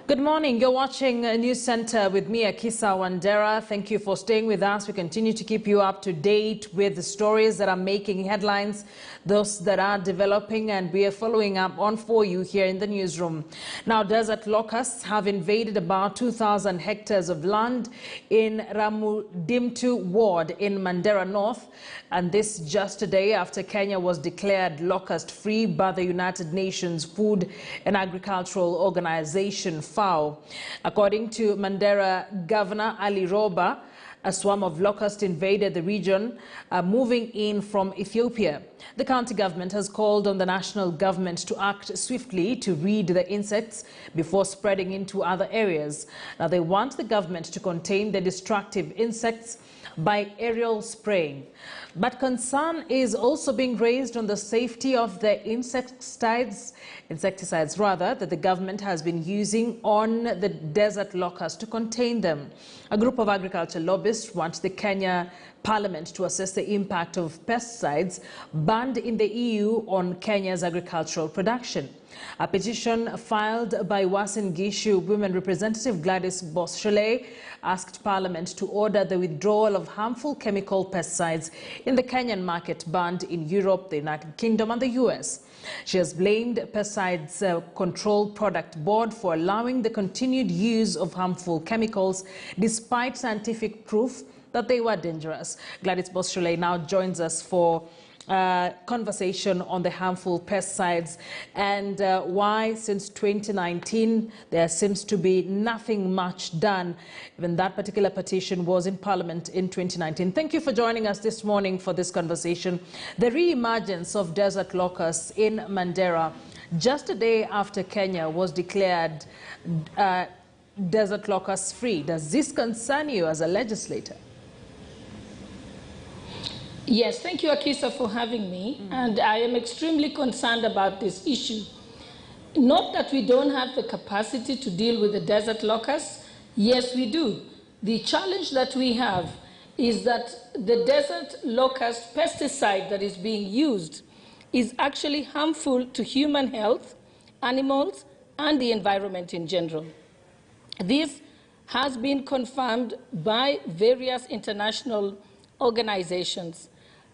Good morning. You're watching News Center with me, Akisa Wandera. Thank you for staying with us. We continue to keep you up to date with the stories that are making headlines, those that are developing, and we are following up on for you here in the newsroom. Now, desert locusts have invaded about 2,000 hectares of land in Rhamudimtu ward in Mandera North, and this just a day after Kenya was declared locust-free by the United Nations Food and Agricultural Organization, FAO. According to Mandera Governor Ali Roba, a swarm of locusts invaded the region, moving in from Ethiopia. The county government has called on the national government to act swiftly to rid the insects before spreading into other areas. Now, they want the government to contain the destructive insects by aerial spraying. But concern is also being raised on the safety of the insecticides that the government has been using on the desert locusts to contain them. A group of agriculture lobbyists want the Kenya Parliament to assess the impact of pesticides banned in the EU on Kenya's agricultural production. A petition filed by Uasin Gishu women representative Gladys Boschele asked Parliament to order the withdrawal of harmful chemical pesticides in the Kenyan market banned in Europe, the United Kingdom and the US. She has blamed Pesticides Control Product Board for allowing the continued use of harmful chemicals despite scientific proof that they were dangerous. Gladys Boschele now joins us for conversation on the harmful pesticides and why since 2019 there seems to be nothing much done. Even that particular petition was in Parliament in 2019. Thank you for joining us this morning for this conversation. The re-emergence of desert locusts in Mandera just a day after Kenya was declared desert locusts free. Does this concern you as a legislator? Yes, thank you, Akisa, for having me. And I am extremely concerned about this issue. Not that we don't have the capacity to deal with the desert locusts. Yes, we do. The challenge that we have is that the desert locust pesticide that is being used is actually harmful to human health, animals, and the environment in general. This has been confirmed by various international organizations.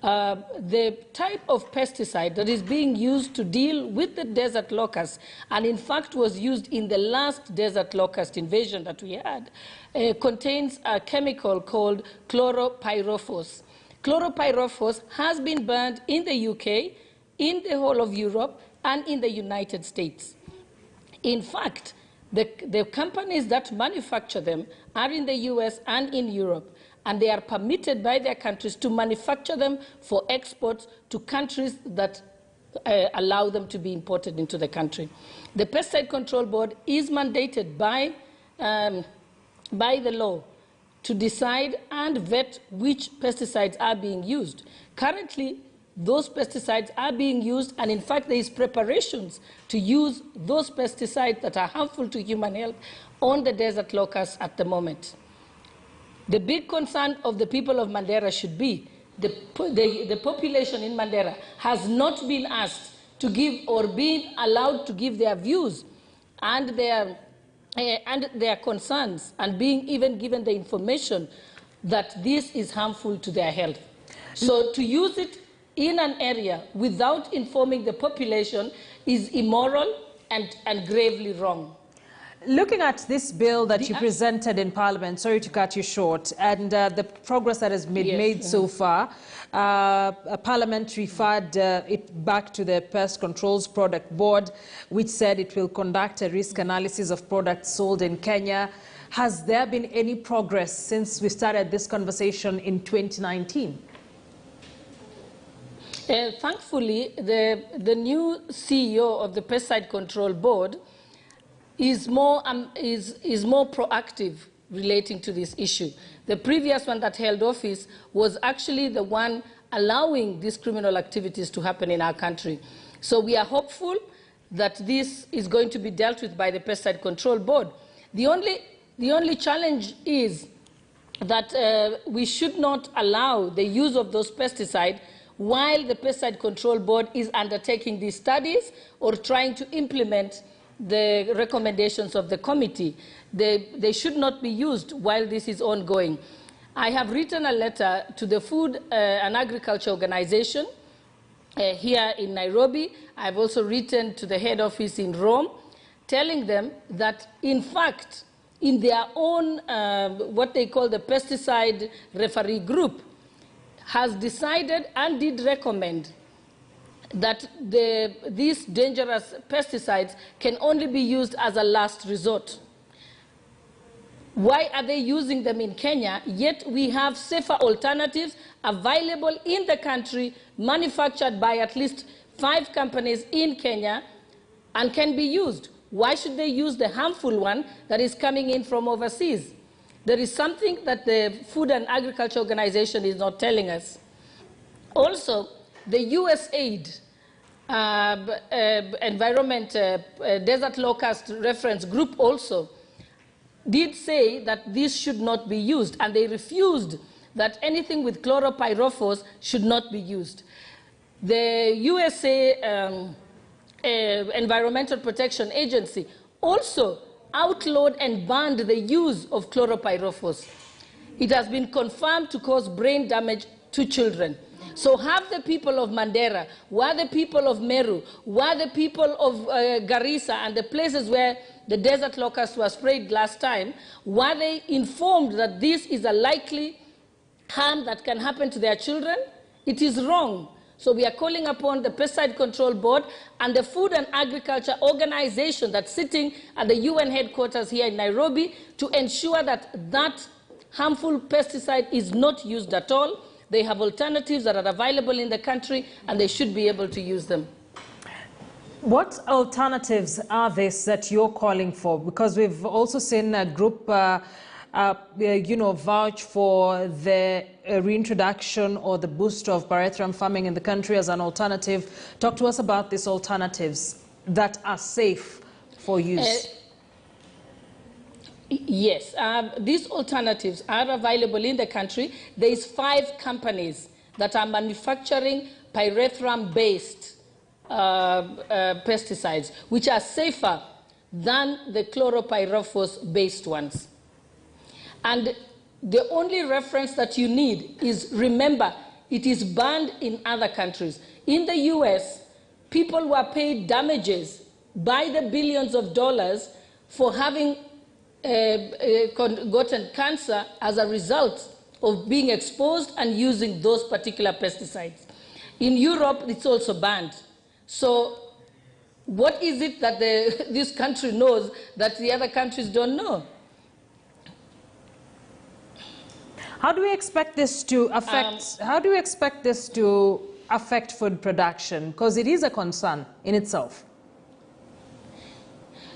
The type of pesticide that is being used to deal with the desert locusts, and in fact was used in the last desert locust invasion that we had, contains a chemical called chloropyrifos. Chloropyrifos has been banned in the UK, in the whole of Europe, and in the United States. In fact, the companies that manufacture them are in the US and in Europe, and they are permitted by their countries to manufacture them for exports to countries that allow them to be imported into the country. The Pesticide Control Board is mandated by the law to decide and vet which pesticides are being used. Currently, those pesticides are being used, and in fact there is preparations to use those pesticides that are harmful to human health on the desert locusts at the moment. The big concern of the people of Mandera should be the population in Mandera has not been asked to give or been allowed to give their views and their concerns, and being even given the information that this is harmful to their health. So to use it in an area without informing the population is immoral and gravely wrong. Looking at this bill that you presented in Parliament, sorry to cut you short, and the progress that has been made so far, Parliament referred it back to the Pest Controls Product Board, which said it will conduct a risk analysis of products sold in Kenya. Has there been any progress since we started this conversation in 2019? Thankfully, the new CEO of the Pesticide Control Board is more proactive relating to this issue. The previous one that held office was actually the one allowing these criminal activities to happen in our country. So we are hopeful that this is going to be dealt with by the Pesticide Control Board. The only challenge is that we should not allow the use of those pesticides while the Pesticide Control Board is undertaking these studies or trying to implement the recommendations of the committee. They should not be used while this is ongoing. I have written a letter to the Food and Agriculture Organization here in Nairobi. I've also written to the head office in Rome, telling them that, in fact, in their own, what they call the pesticide referee group, has decided and did recommend that these dangerous pesticides can only be used as a last resort. Why are they using them in Kenya, yet we have safer alternatives available in the country, manufactured by at least 5 companies in Kenya, and can be used? Why should they use the harmful one that is coming in from overseas? There is something that the Food and Agriculture Organization is not telling us. Also, the USAID Environment Desert Locust Reference Group also did say that this should not be used, and they refused that anything with chloropyrifos should not be used. The USA Environmental Protection Agency also outlawed and banned the use of chloropyrifos. It has been confirmed to cause brain damage to children. So have the people of Mandera, were the people of Meru, were the people of Garissa and the places where the desert locusts were sprayed last time, were they informed that this is a likely harm that can happen to their children? It is wrong. So we are calling upon the Pesticide Control Board and the Food and Agriculture Organization that's sitting at the UN headquarters here in Nairobi to ensure that that harmful pesticide is not used at all. They have alternatives that are available in the country, and they should be able to use them. What alternatives are these that you're calling for? Because we've also seen a group vouch for the reintroduction or the boost of pyrethrum farming in the country as an alternative. Talk to us about these alternatives that are safe for use. Yes, these alternatives are available in the country. There is 5 companies that are manufacturing pyrethrum-based pesticides, which are safer than the chloropyrifos-based ones. And the only reference that you need is, remember, it is banned in other countries. In the US, people were paid damages by the billions of dollars for having gotten cancer as a result of being exposed and using those particular pesticides. In Europe, it's also banned. So what is it that this country knows that the other countries don't know? How do we expect this to affect food production? Because it is a concern in itself.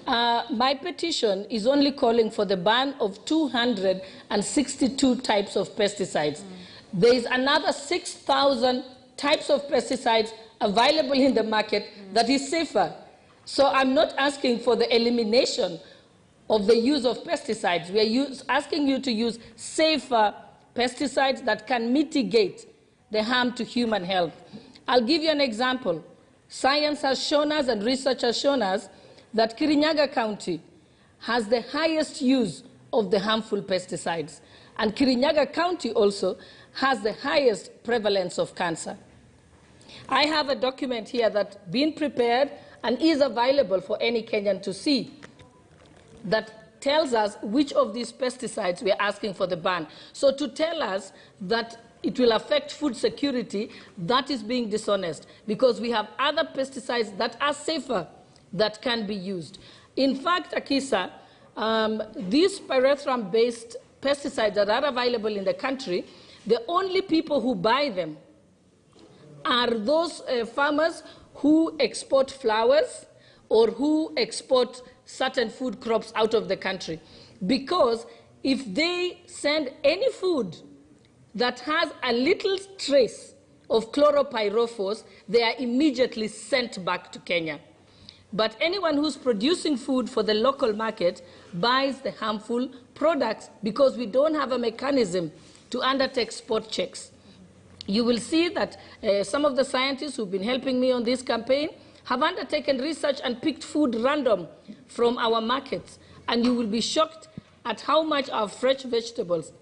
My petition is only calling for the ban of 262 types of pesticides. There is another 6,000 types of pesticides available in the market that is safer. So I'm not asking for the elimination of the use of pesticides. We are asking you to use safer pesticides that can mitigate the harm to human health. I'll give you an example. Science has shown us and research has shown us that Kirinyaga County has the highest use of the harmful pesticides. And Kirinyaga County also has the highest prevalence of cancer. I have a document here that's been prepared and is available for any Kenyan to see that tells us which of these pesticides we are asking for the ban. So to tell us that it will affect food security, that is being dishonest, because we have other pesticides that are safer that can be used. In fact, Akisa, these pyrethrum-based pesticides that are available in the country, the only people who buy them are those farmers who export flowers or who export certain food crops out of the country. Because if they send any food that has a little trace of chloropyrifos, they are immediately sent back to Kenya. But anyone who's producing food for the local market buys the harmful products because we don't have a mechanism to undertake spot checks. You will see that some of the scientists who've been helping me on this campaign have undertaken research and picked food random from our markets, and you will be shocked at how much our fresh vegetables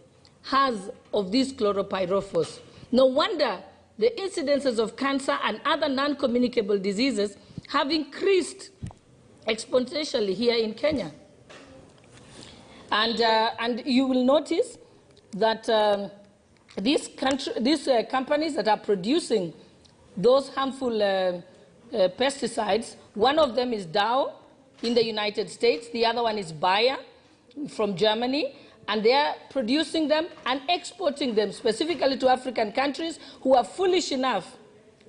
has of these chloropyrifos. No wonder the incidences of cancer and other non-communicable diseases have increased exponentially here in Kenya. And you will notice that these companies that are producing those harmful pesticides, one of them is Dow in the United States, the other one is Bayer from Germany, and they are producing them and exporting them specifically to African countries who are foolish enough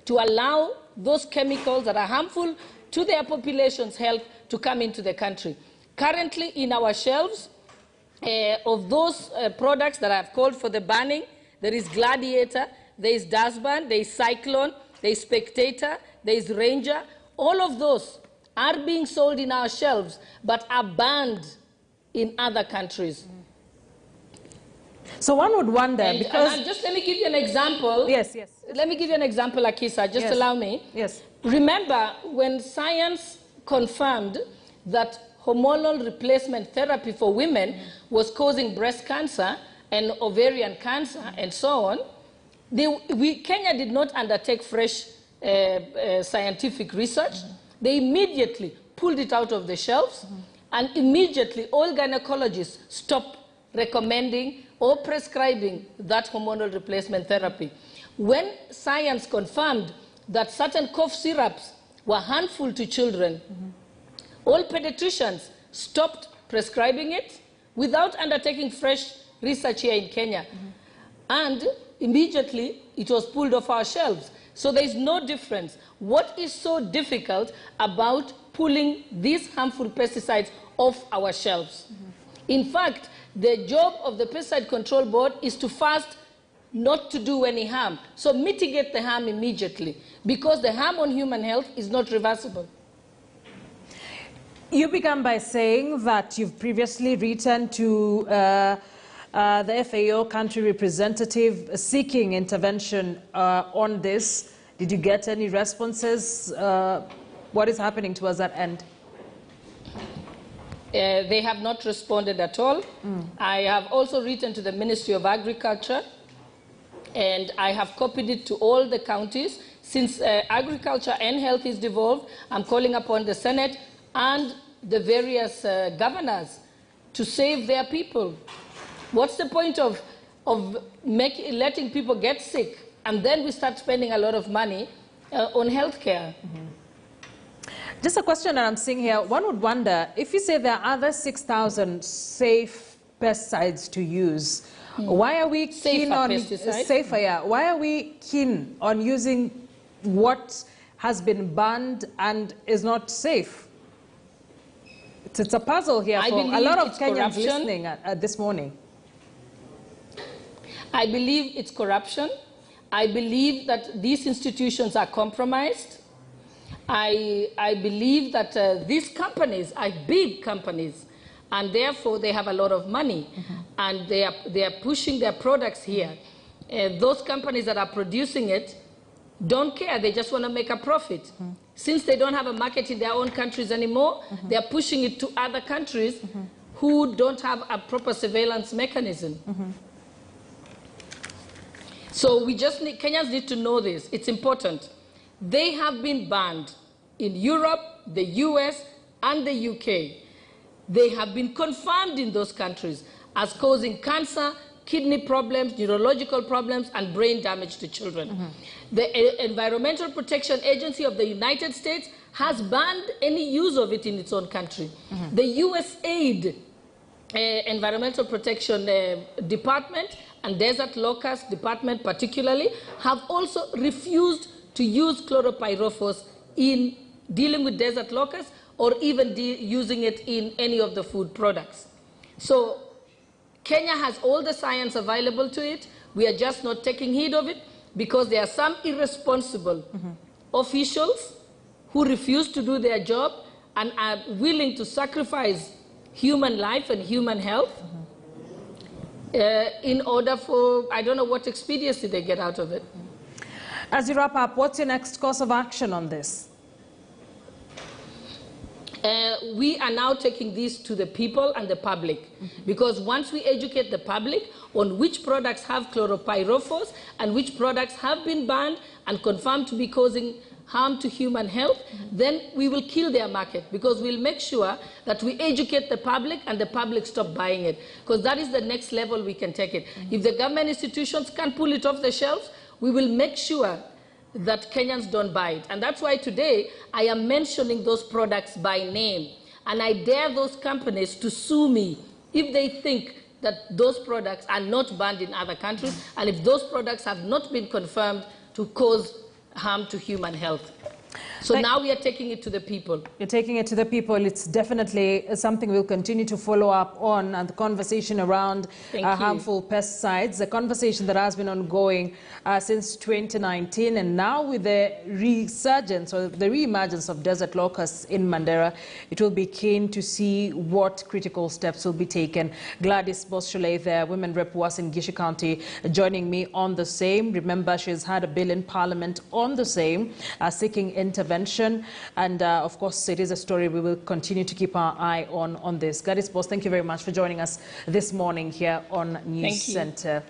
to allow those chemicals that are harmful to their population's health to come into the country. Currently in our shelves of those products that I've called for the banning, there is Gladiator, there is Dasban, there is Cyclone, there is Spectator, there is Ranger. All of those are being sold in our shelves but are banned in other countries. So one would wonder, because... And just let me give you an example. Yes, yes. Let me give you an example, Akisa, just allow me. Yes. Remember, when science confirmed that hormonal replacement therapy for women was causing breast cancer and ovarian cancer and so on, Kenya did not undertake fresh scientific research. They immediately pulled it out of the shelves, and immediately all gynecologists stopped recommending or prescribing that hormonal replacement therapy. When science confirmed that certain cough syrups were harmful to children, all pediatricians stopped prescribing it without undertaking fresh research here in Kenya. And immediately it was pulled off our shelves. So there is no difference. What is so difficult about pulling these harmful pesticides off our shelves? In fact, the job of the Pesticide Control Board is to first not to do any harm. So mitigate the harm immediately, because the harm on human health is not reversible. You began by saying that you've previously written to the FAO country representative seeking intervention on this. Did you get any responses? What is happening towards that end? They have not responded at all. I have also written to the Ministry of Agriculture, and I have copied it to all the counties. Since agriculture and health is devolved, I'm calling upon the Senate and the various governors to save their people. What's the point of letting people get sick and then we start spending a lot of money on health care? Just a question that I'm seeing here. One would wonder, if you say there are other 6,000 safe pesticides to use, why are we keen on why are we keen on using what has been banned and is not safe? It's a puzzle here for a lot of Kenyans listening at this morning. I believe it's corruption. I believe that these institutions are compromised. I believe that these companies are big companies, and therefore they have a lot of money, and they are pushing their products here. Those companies that are producing it don't care. They just want to make a profit. Since they don't have a market in their own countries anymore, they are pushing it to other countries who don't have a proper surveillance mechanism. So Kenyans need to know this. It's important. They have been banned in Europe, the US, and the UK. They have been confirmed in those countries as causing cancer, kidney problems, neurological problems, and brain damage to children. The Environmental Protection Agency of the United States has banned any use of it in its own country. The USAID Environmental Protection Department and Desert Locust Department particularly have also refused to use chloropyrifos in dealing with desert locusts or even using it in any of the food products. So Kenya has all the science available to it. We are just not taking heed of it because there are some irresponsible officials who refuse to do their job and are willing to sacrifice human life and human health in order for, I don't know what expediency they get out of it. As you wrap up, what's your next course of action on this? we are now taking this to the people and the public, because once we educate the public on which products have chloropyrifos and which products have been banned and confirmed to be causing harm to human health, then we will kill their market, because we'll make sure that we educate the public and the public stop buying it, because that is the next level we can take it. If the government institutions can pull it off the shelves, we will make sure that Kenyans don't buy it. And that's why today I am mentioning those products by name. And I dare those companies to sue me if they think that those products are not banned in other countries, and if those products have not been confirmed to cause harm to human health. So now we are taking it to the people. You're taking it to the people. It's definitely something we'll continue to follow up on, and the conversation around harmful pesticides, a conversation that has been ongoing since 2019, and now with the resurgence or the re-emergence of desert locusts in Mandera, it will be keen to see what critical steps will be taken. Gladys Boschole, the Women Rep was in Gishu County, joining me on the same. Remember, she's had a bill in Parliament on the same, seeking intervention. And of course, it is a story we will continue to keep our eye on this. Gladys Boss, thank you very much for joining us this morning here on News Center.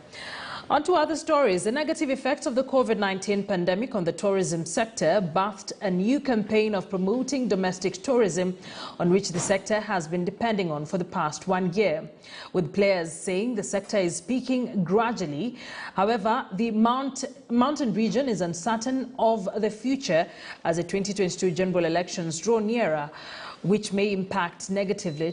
On to other stories. The negative effects of the COVID-19 pandemic on the tourism sector birthed a new campaign of promoting domestic tourism, on which the sector has been depending on for the past 1 year, with players saying the sector is peaking gradually. However, the mountain region is uncertain of the future as the 2022 general elections draw nearer, which may impact negatively to